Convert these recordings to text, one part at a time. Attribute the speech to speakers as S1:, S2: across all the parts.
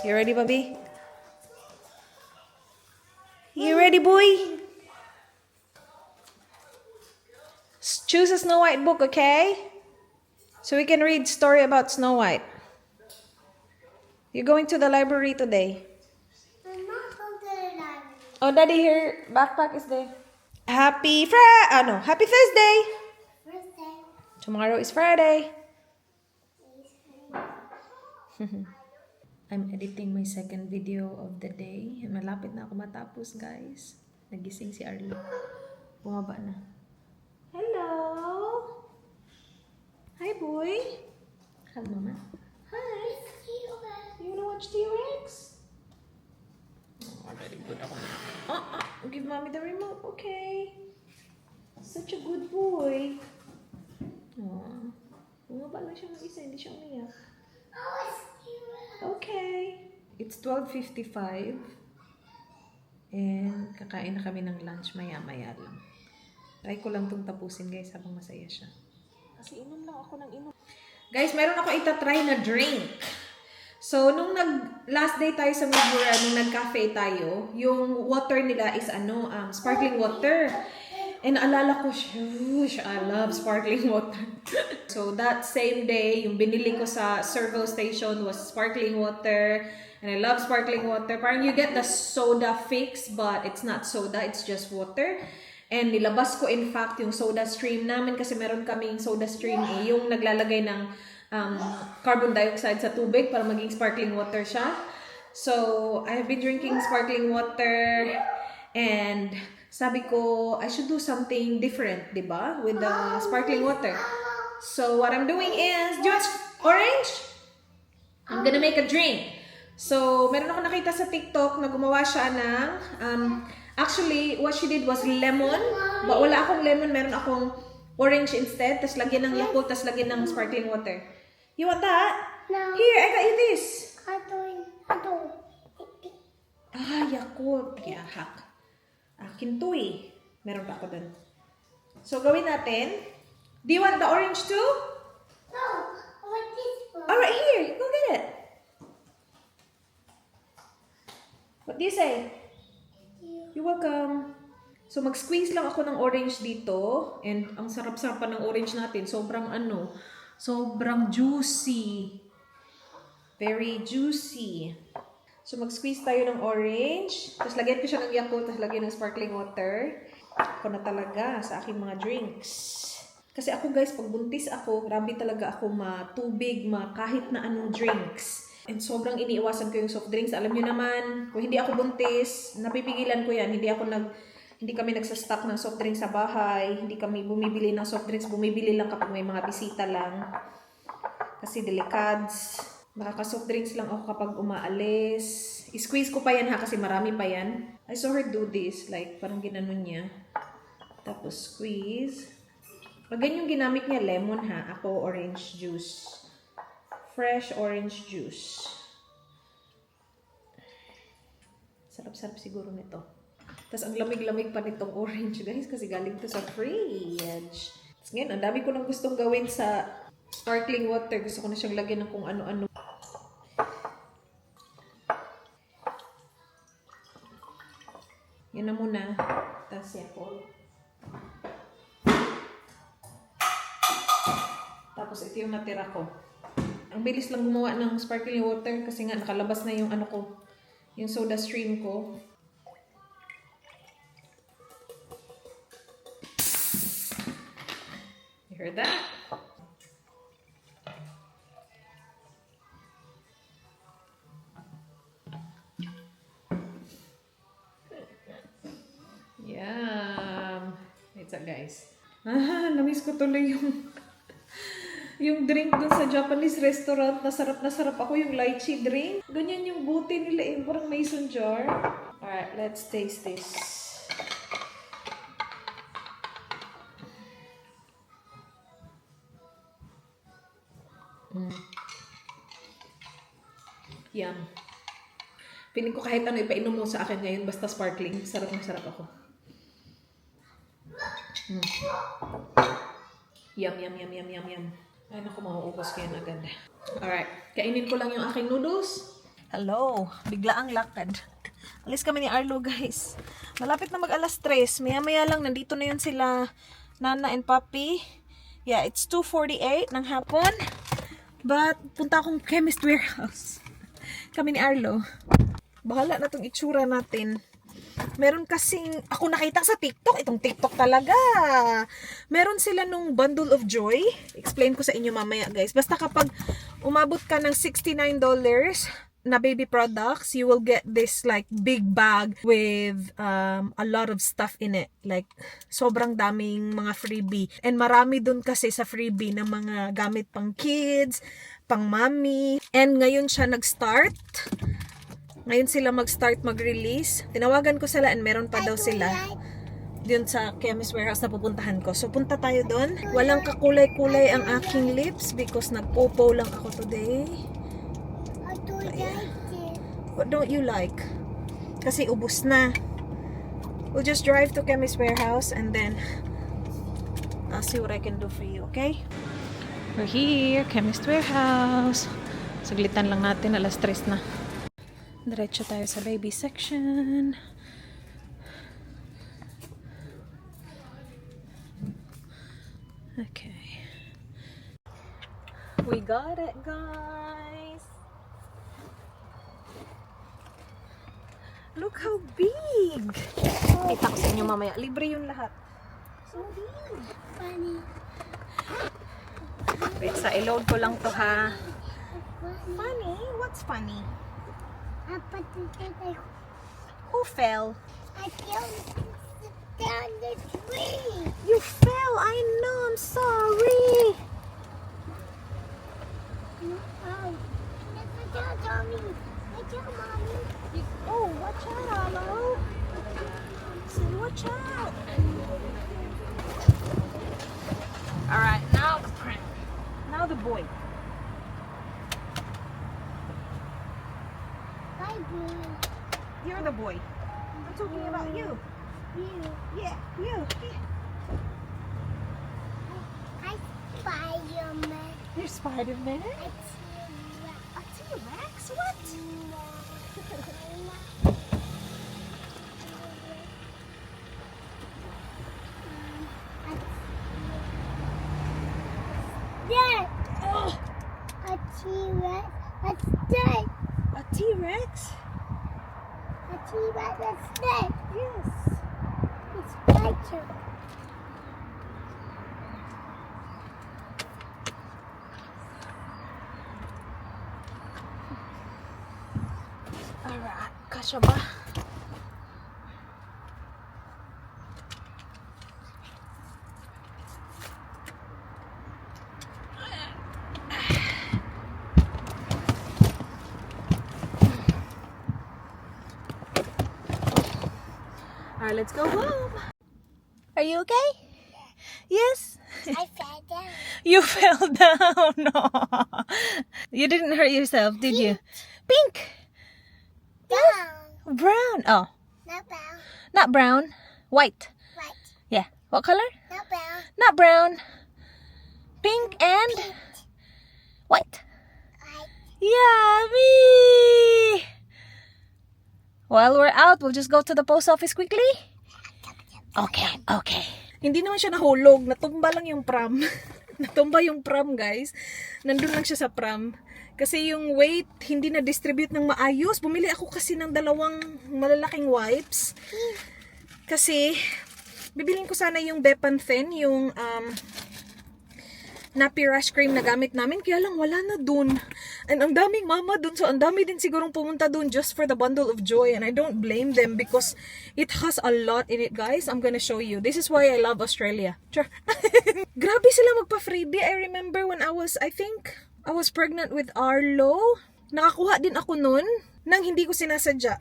S1: You ready, Bobby? You ready, boy? Choose a Snow White book, okay? So we can read story about Snow White. You're going to the library today.
S2: I'm not going to the library.
S1: Oh, Daddy, here backpack is there. Happy Happy Thursday.
S2: First day.
S1: Tomorrow is Friday. I'm editing my second video of the day. Malapit na ako matapos, guys. Nagising si Arlo. Bumaba na. Hello! Hi, boy! Hug, mama. Hi! You wanna watch T-Rex? Oh, very good ako. Give mommy the remote. Okay. Such a good boy. Oh. Bumaba lang siya mag-isa. Hindi siya umiyak.
S2: Oh, it's cute.
S1: Okay. It's 12:55. And kakain na kami ng lunch maya-maya lang. Try ko lang itong tapusin, guys, habang masaya siya. Kasi inom lang ako ng inom. Guys, meron ako itatry na drink. So, nung last day tayo sa Migura, nung nag-cafe tayo, yung water nila is sparkling water. And naalala ko, shush, I love sparkling water. So, that same day, yung binili ko sa Servo Station was sparkling water. And I love sparkling water. Parang you get the soda fix, but it's not soda, it's just water. And nilabas ko, in fact, yung soda stream namin kasi meron kaming soda stream yung naglalagay ng carbon dioxide sa tubig para maging sparkling water siya. So, I have been drinking sparkling water and sabi ko, I should do something different, di ba? With the sparkling water. So, what I'm doing is, do you want orange? I'm gonna make a drink. So, meron ako nakita sa TikTok na gumawa siya ng, actually, what she did was lemon. But wala akong lemon, meron akong orange instead. Tapos lagyan ng Yakult, tapos lagyan ng sparkling water. You want that?
S2: No.
S1: Here, I got you this.
S2: I don't.
S1: Yakult. Yahak. Akin to eh. Meron pa ako dun. So, gawin natin. Do you want the orange too?
S2: No, I want this one.
S1: Alright, here. Go get it. What do you say? You're welcome. So, mag-squeeze lang ako ng orange dito. And ang sarap-sarap pa ng orange natin. Sobrang juicy. Very juicy. So, mag-squeeze tayo ng orange. Tapos, lagyan ko siya ng Yakult. Tapos, lagyan ng sparkling water. Ako na talaga sa aking mga drinks. Kasi ako, guys, pag buntis ako, grabe talaga ako matubig, kahit na anong drinks. And sobrang iniiwasan ko yung soft drinks. Alam nyo naman, kung hindi ako buntis, napipigilan ko yan. Hindi kami nagsastock ng soft drinks sa bahay. Hindi kami bumibili ng soft drinks. Bumibili lang kapag may mga bisita lang. Kasi delicads. Nakaka-soft drinks lang ako kapag umaalis. I-squeeze ko pa yan ha kasi marami pa yan. I saw her do this. Like, parang ginanon niya. Tapos squeeze. Pag ganyan yung ginamit niya, lemon ha. Ako, orange juice. Fresh orange juice. Sarap-sarap siguro nito. Tapos ang lamig-lamig pa nitong orange, guys, kasi galing to sa fridge. Tapos ngayon, ang dami ko nang gustong gawin sa sparkling water. Gusto ko na siyang lagyan ng kung ano-ano. Yan na muna. Tapos Yakult. Tapos ito yung natira ko. Ang bilis lang gumawa ng sparkling water kasi nga nakalabas na yung yung soda stream ko. You heard that? Yum! Wait up, guys. Namiss ko tuloy yung drink dun sa Japanese restaurant. Na sarap ako yung lychee drink. Ganyan yung buti nila eh. Parang mason jar. Alright, let's taste this. Yum. Piling ko kahit ano ipainom mo sa akin ngayon, basta sparkling. Sarap na sarap ako. Yum, yum, yum, yum, yum, yum. Ay, naku, mauubos ko yan agad. Alright, kainin ko lang yung aking noodles. Hello, bigla ang lakad. Alis kami ni Arlo, guys. Malapit na mag alas 3. Maya-maya lang, nandito na yun sila, Nana and Papi. Yeah, it's 2:48 ng hapon. But, punta akong Chemist Warehouse. Kami ni Arlo. Bahala na tong itsura natin. Meron kasing, ako nakita sa TikTok, itong TikTok talaga. Meron sila nung Bundle of Joy. Explain ko sa inyo mamaya, guys. Basta kapag umabot ka ng $69 na baby products, you will get this like big bag with a lot of stuff in it. Like, sobrang daming mga freebie. And marami dun kasi sa freebie ng mga gamit pang kids, pang mommy. And ngayon siya nag-start. Ngayon sila mag-start mag-release. Tinawagan ko sila and meron pa daw sila dun sa Chemist Warehouse na pupuntahan ko. So, punta tayo dun. Walang kakulay-kulay ang aking lips because nagpopo lang ako today.
S2: I don't like it.
S1: What don't you like? Kasi ubos na. We'll just drive to Chemist Warehouse and then I'll see what I can do for you, okay? We're here, Chemist Warehouse. Saglitan lang natin, alas 3 na. Diretso tayo sa baby section. Okay. We got it, guys. Look how big! Kita ko sa inyo mamaya. Libre yung lahat. So big.
S2: Funny.
S1: Wait, sa i-load ko lang to ha. Funny? What's funny?
S2: I put it like
S1: Who fell?
S2: I fell down the tree.
S1: You fell! I know! I'm sorry!
S2: Oh, never tell Tommy. I tell Mommy.
S1: Oh, watch out, Arlo! Say, watch out! Alright, now the prank. Now the boy.
S2: Bye, boy.
S1: You're the boy. I'm talking about you.
S2: You.
S1: Yeah, you.
S2: I Spider-Man.
S1: You're Spider-Man?
S2: I
S1: A T-Rex? What?
S2: Dad,
S1: Oh,
S2: a T-Rex. That's dead.
S1: a T-Rex?
S2: A T-Rex that's dead.
S1: Yes.
S2: It's Spider.
S1: Alright, kasya ba? Alright, let's go home. Are you okay? Yes?
S2: I fell down.
S1: You fell down. You didn't hurt yourself, did you? Pink.
S2: Down.
S1: Brown. Oh,
S2: Not brown.
S1: not brown. White.
S2: Right.
S1: Yeah. What color?
S2: Not brown.
S1: Not brown. Pink and white.
S2: Right.
S1: Yummy! While we're out, we'll just go to the post office quickly. Okay, okay. Hindi naman siya nahulog. Natumba lang yung pram. Natumba yung pram, guys. Nandun lang siya sa pram. Kasi yung weight, hindi na-distribute ng maayos. Bumili ako kasi ng 2 malalaking wipes. Kasi, bibilin ko sana yung Bepanthen, yung nappy rash cream na gamit namin. Kaya lang, wala na dun. And ang daming mama dun. So, ang dami din sigurong pumunta dun just for the bundle of joy. And I don't blame them because it has a lot in it, guys. I'm gonna show you. This is why I love Australia. Sure. Grabe sila magpa-freebie. I remember when I think, I was pregnant with Arlo. Nakakuha din ako nun nang hindi ko sinasadya.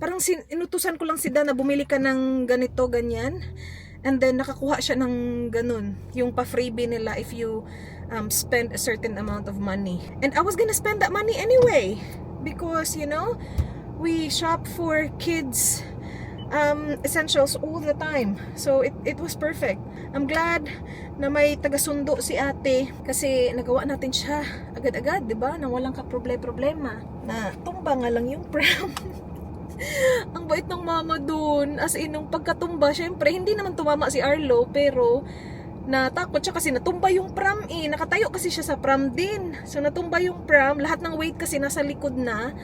S1: Parang inutusan ko lang si Dan na bumili ka ng ganito, ganyan. And then, nakakuha siya ng ganun. Yung pa-freebie nila if you spend a certain amount of money. And I was gonna spend that money anyway. Because, you know, we shop for kids essentials all the time. So, it was perfect. I'm glad na may taga-sundo si ate. Kasi nagawa natin siya agad-agad, di ba? Nang walang ka problema. Na natumba nga lang yung pram. Ang bait ng mama dun. As in, nung pagkatumba, syempre, hindi naman tumama si Arlo, pero natakot siya kasi natumba yung pram eh. Nakatayo kasi siya sa pram din. So, natumba yung pram. Lahat ng weight kasi nasa likod na.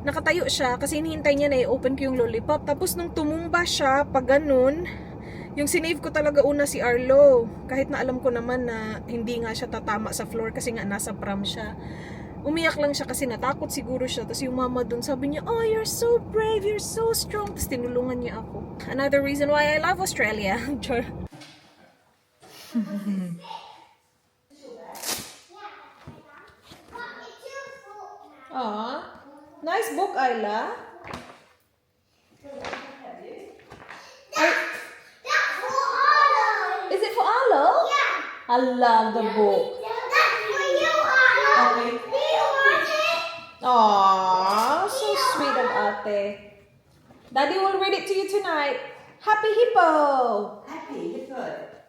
S1: Nakatayo siya kasi hinihintay niya na i-open ko yung lollipop. Tapos, nung tumumba siya, pag ganun, yung sinave ko talaga una si Arlo. Kahit na alam ko naman na hindi nga siya tatama sa floor kasi nga nasa pram siya. Umiyak lang siya kasi natakot siguro siya. Tapos yung mama dun sabi niya, oh, you're so brave, you're so strong. Tapos tinulungan niya ako. Another reason why I love Australia. Char. Aw, nice book, Ayla. Is it for Arlo?
S2: Yeah.
S1: I love the book.
S2: That's for you, Arlo.
S1: Okay.
S2: Do you want it?
S1: Aww, so sweet of Ate. Daddy will read it to you tonight. Happy Hippo!
S3: Happy, Hippo.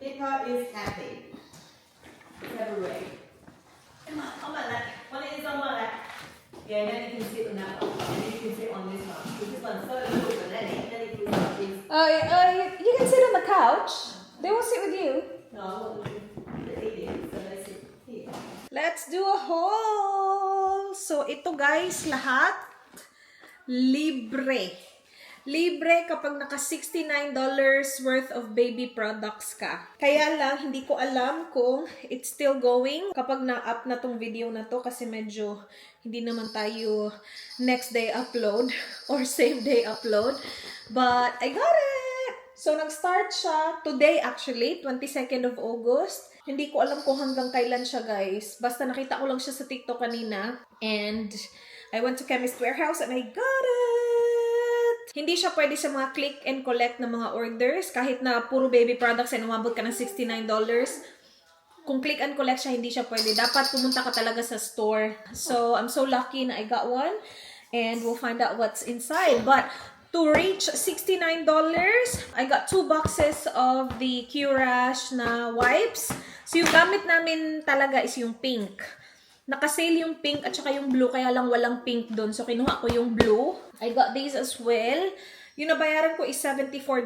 S3: Hippo is happy. Celebrate. Come on, lap. One is on my lap. Yeah, then you can sit on that one. And then you can sit on this one. This one's so little, but then you can sit on this.
S1: You can sit on the couch. They will sit with you.
S3: No, I want them to eat it, so they sit here.
S1: Let's do a haul! So, ito guys, lahat libre. Libre kapag naka $69 worth of baby products ka. Kaya lang, hindi ko alam kung it's still going kapag na-up na tong video na to kasi medyo hindi naman tayo next day upload or same day upload. But I got it! So, nag-start siya today actually, 22nd of August. Hindi ko alam kung hanggang kailan siya guys. Basta nakita ko lang siya sa TikTok kanina. And I went to Chemist Warehouse and I got it! Hindi siya pwede sa mga click and collect na mga orders. Kahit na puro baby products ay umabot ka ng $69. Kung click and collect siya, hindi siya pwede. Dapat pumunta ka talaga sa store. So, I'm so lucky na I got one. And we'll find out what's inside. But to reach $69, I got 2 boxes of the Curash na wipes. So, yung gamit namin talaga is yung pink. Naka-sale yung pink at saka yung blue, kaya lang walang pink doon. So, kinuha ko yung blue. I got these as well. Yung nabayaran ko is $74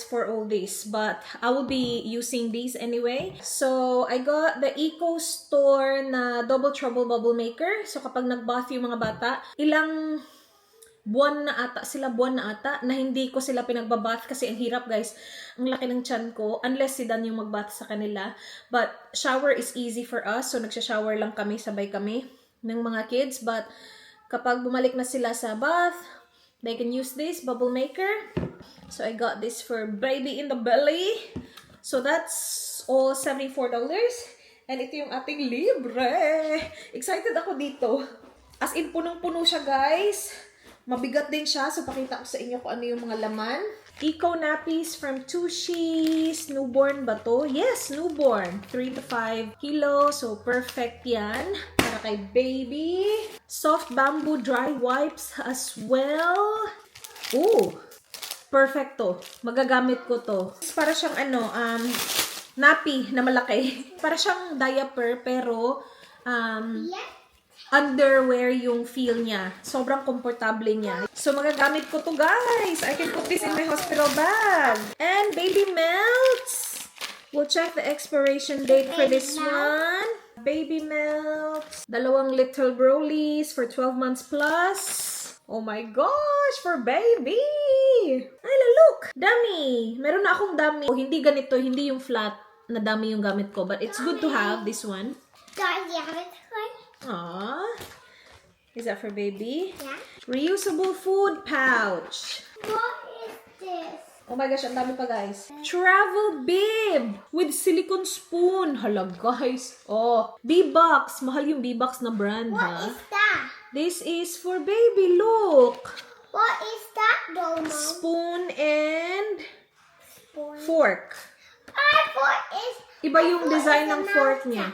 S1: for all this. But, I will be using these anyway. So, I got the Eco Store na Double Trouble Bubble Maker. So, kapag nag-bath yung mga bata, ilang buwan na ata, na hindi ko sila pinagbabath kasi ang hirap guys. Ang laki ng tiyan ko, unless si Dan yung magbath sa kanila. But, shower is easy for us. So, nagsha-shower lang kami, sabay kami ng mga kids. But, kapag bumalik na sila sa bath, they can use this bubble maker. So, I got this for baby in the belly. So, that's all $74. And ito yung ating libre. Excited ako dito. As in, punong-puno siya guys. Mabigat din siya. So, pakita ko sa inyo kung ano yung mga laman. Eco nappies from Tushies. Newborn ba to? Yes, newborn. 3 to 5 kilo. So, perfect yan. Para kay baby. Soft bamboo dry wipes as well. Ooh! Perfect to. Magagamit ko to. Para siyang nappy na malaki. Para siyang diaper pero underwear yung feel niya. Sobrang komportable niya. So, magagamit ko to guys. I can put this in my hospital bag. And baby melts. We'll check the expiration date for this one. Baby melts. 2 little Broly's for 12 months plus. Oh my gosh, for baby! Ay, look! Dummy! Meron na akong dummy. Oh, hindi ganito, hindi yung flat na dummy yung gamit ko. But it's good to have this one.
S2: Guys, you have it?
S1: Aww. Is that for baby?
S2: Yeah.
S1: Reusable food pouch.
S2: What is this?
S1: Oh my gosh, ang dami pa guys. Travel bib with silicone spoon. Hala guys. Oh, B-Box. Mahal yung B-Box na brand
S2: What
S1: ha.
S2: is that?
S1: This is for baby. Look.
S2: What is that, Domo?
S1: Spoon and
S2: Spoon.
S1: fork.
S2: Fork is...
S1: Iba yung
S2: Fork
S1: design
S2: is
S1: ng
S2: a
S1: fork
S2: mouse
S1: niya.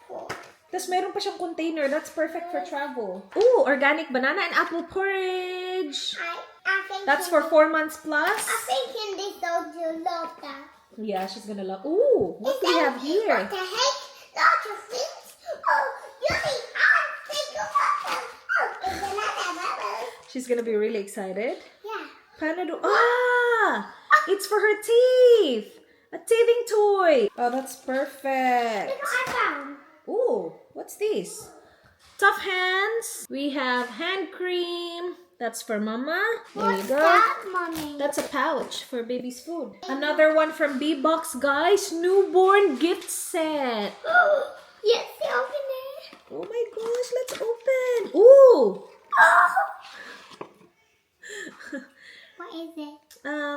S2: Fork.
S1: Tapos meron pa siyang container. That's perfect for travel. Ooh, organic banana and apple porridge.
S2: I think
S1: That's for 4 months plus.
S2: I think Hindi don't you love that.
S1: Yeah, she's gonna love. Ooh, what do we have here?
S2: What the heck? Lots of things. Oh, Yummy! I think about them. Oh, it's another bubble.
S1: She's gonna be really excited.
S2: Yeah.
S1: Panadol. Ah! It's for her teeth. A teething toy. Oh, that's perfect.
S2: Look what I found.
S1: Ooh, what's this? Tough Hands. We have hand cream. That's for mama. There you
S2: What's
S1: go.
S2: that, Mommy?
S1: That's a pouch for baby's food. Another one from B-Box, guys. Newborn gift set.
S2: Yes, open it.
S1: Oh my gosh, let's open. Ooh.
S2: What is it?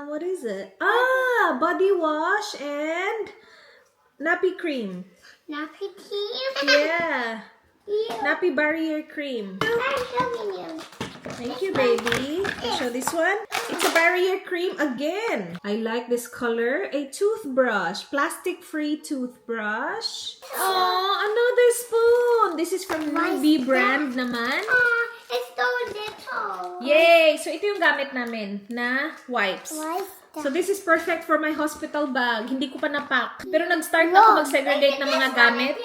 S1: What is it? Ah, body wash and nappy cream.
S2: Nappy cream.
S1: Yeah.
S2: Ew.
S1: Nappy barrier cream.
S2: I'm showing you.
S1: Thank you, baby. I'll show this one. It's a barrier cream again. I like this color. A toothbrush. Plastic-free toothbrush. Oh, another spoon. This is from Ruby brand naman.
S2: It's so little.
S1: Yay! So, ito yung gamit namin na wipes.
S2: Why is
S1: So, this is perfect for my hospital bag. Hindi ko pa napak. Pero nag-start na ako mag-segregate ng mga gamit.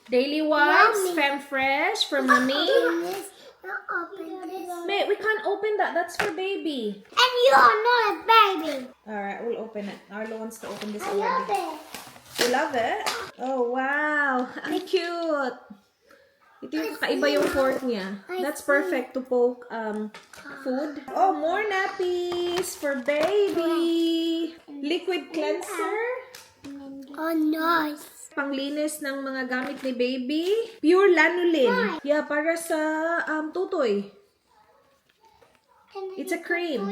S1: Daily wipes, Femfresh for mommy.
S2: Open this.
S1: Mate, we can't open that. That's for baby.
S2: And you're not a baby.
S1: Alright, we'll open it. Arlo wants to open this
S2: I love
S1: already.
S2: it.
S1: You love it? Oh, wow. Ang cute. Ito yung kakaiba yung fork niya. That's perfect to poke food. Oh, more nappies for baby. Liquid cleanser.
S2: Oh, nice.
S1: Panglinis ng mga gamit ni baby. Pure lanolin. Yeah, para sa tutoy. It's a cream.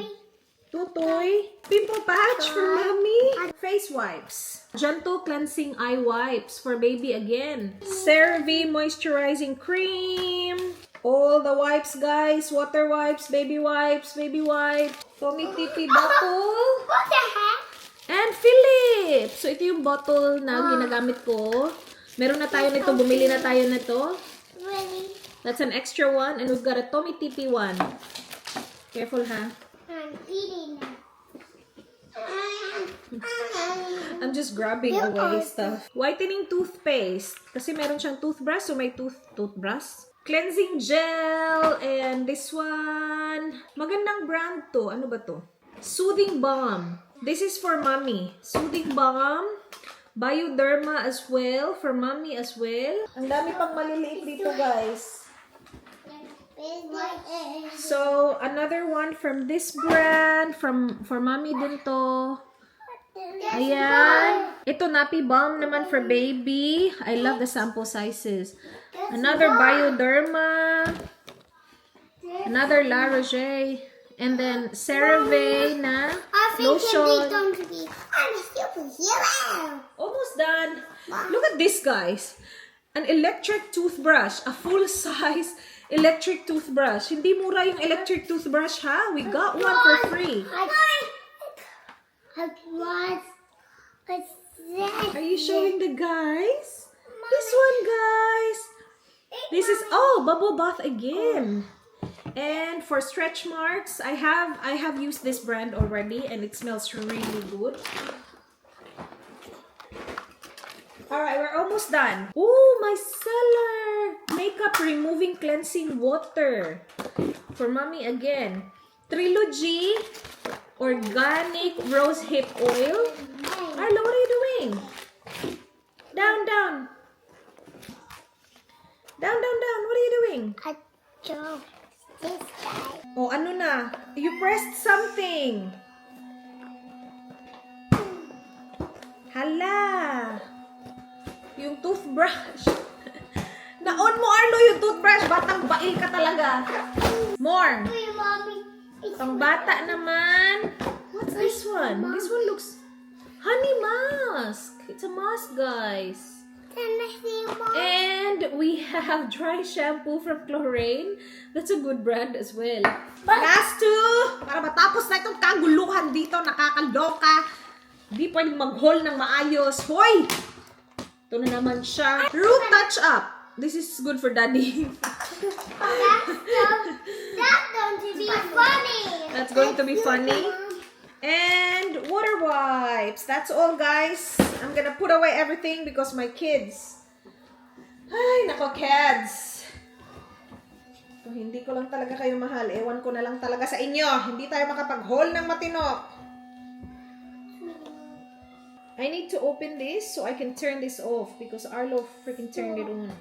S1: Tutoy. Pimple patch for mommy. Face wipes. Gentle cleansing eye wipes for baby again. CeraVe moisturizing cream. All the wipes, guys. Water wipes, baby wipes, baby wipe. Tommy Tippy bottle.
S2: What the heck?
S1: And Philip! So, ito yung bottle na ginagamit ko. Meron na tayo nito. Bumili na tayo nito.
S2: Really?
S1: That's an extra one. And we've got a Tommy Tippy one. Careful, ha?
S2: I'm eating it.
S1: I'm just grabbing away stuff. Whitening toothpaste. Kasi meron siyang toothbrush. So, may toothbrush. Cleansing gel. And this one. Magandang brand to. Ano ba to? Soothing balm. This is for mommy. Soothing balm. Bioderma as well. For mommy as well. Ang dami pang maliliit dito, guys. So, another one from this brand. For mommy din to. Ayan. Ito, nappy balm naman for baby. I love the sample sizes. Another Bioderma. Another La Roche. And then, CeraVe na lotion.
S2: I'm a superhero.
S1: Almost done. Look at this, guys. An electric toothbrush. A full-size electric toothbrush. Hindi mura yung electric toothbrush, ha? We got one for free.
S2: What's that?
S1: Are you showing the guys? This one, guys. This is, bubble bath again. And for stretch marks, I have used this brand already and it smells really good. Alright, we're almost done. Oh, my cellar! Makeup removing cleansing water. For mommy again. Trilogy organic rose hip oil. Arlo, what are you doing? Down, down. Down, down, down. What are you doing?
S2: I chose this guy.
S1: Oh, ano na? You pressed something. Hala. Yung toothbrush. Na-on mo, Arlo, yung toothbrush. Batang bail ka talaga. More.
S2: Wait, Mommy. It's
S1: Pang bata naman. What's this one? This one looks... Honey mask. It's a mask, guys.
S2: Can I see more?
S1: And we have dry shampoo from Chlorane. That's a good brand as well. Last two! Para matapos na itong kaguluhan dito, nakakaloka. Di pwedeng mag-haul ng maayos. Hoy! Ito na naman siya. Root touch up. This is good for daddy.
S2: That's going to be funny.
S1: That's going to be funny. And water wipes. That's all, guys. I'm gonna put away everything because my kids. Ay, nako, kids. Kung hindi ko lang talaga kayo mahal, ewan ko na lang talaga sa inyo. Hindi tayo makapag-haul ng matino. I need to open this so I can turn this off because Arlo freaking turned it on.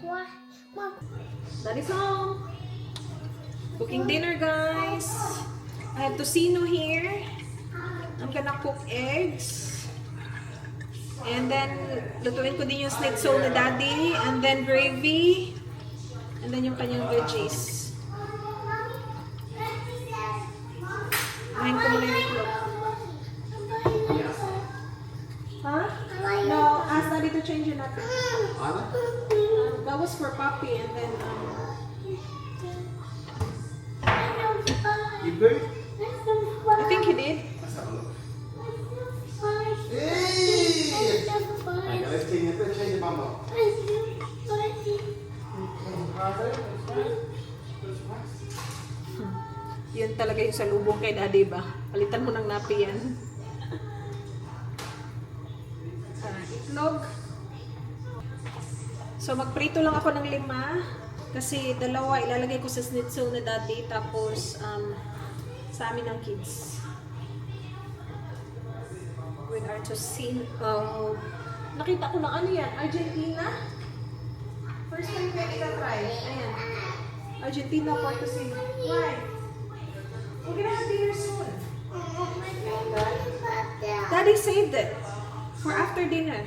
S2: What? Mom.
S1: Daddy's home. Cooking dinner, guys. I have tocino here. I'm gonna cook eggs. And then, lutuin ko din yung schnitzel ni Daddy. And then, gravy. And then, yung kanyang veggies. Kumain ko muna yung itlog. Huh? No, ask Daddy to change your napkin. That was for Papi. And then,
S4: You good?
S1: I think he did.
S4: Hey! Like, let's change the mama.
S1: Yun talaga yung salubong kay Daddy ba? Palitan mo ng napi yan. Itlog. So, magprito lang ako ng 5. Kasi 2 ilalagay ko sa schnitzel ni Daddy. Tapos, sa amin ng kids. With our tocino. Nakita ko na ano yan? Argentina? First time ko yung itatry. Ayan. Argentina for tocino. Why? We're gonna have dinner soon. Daddy saved it for after dinner.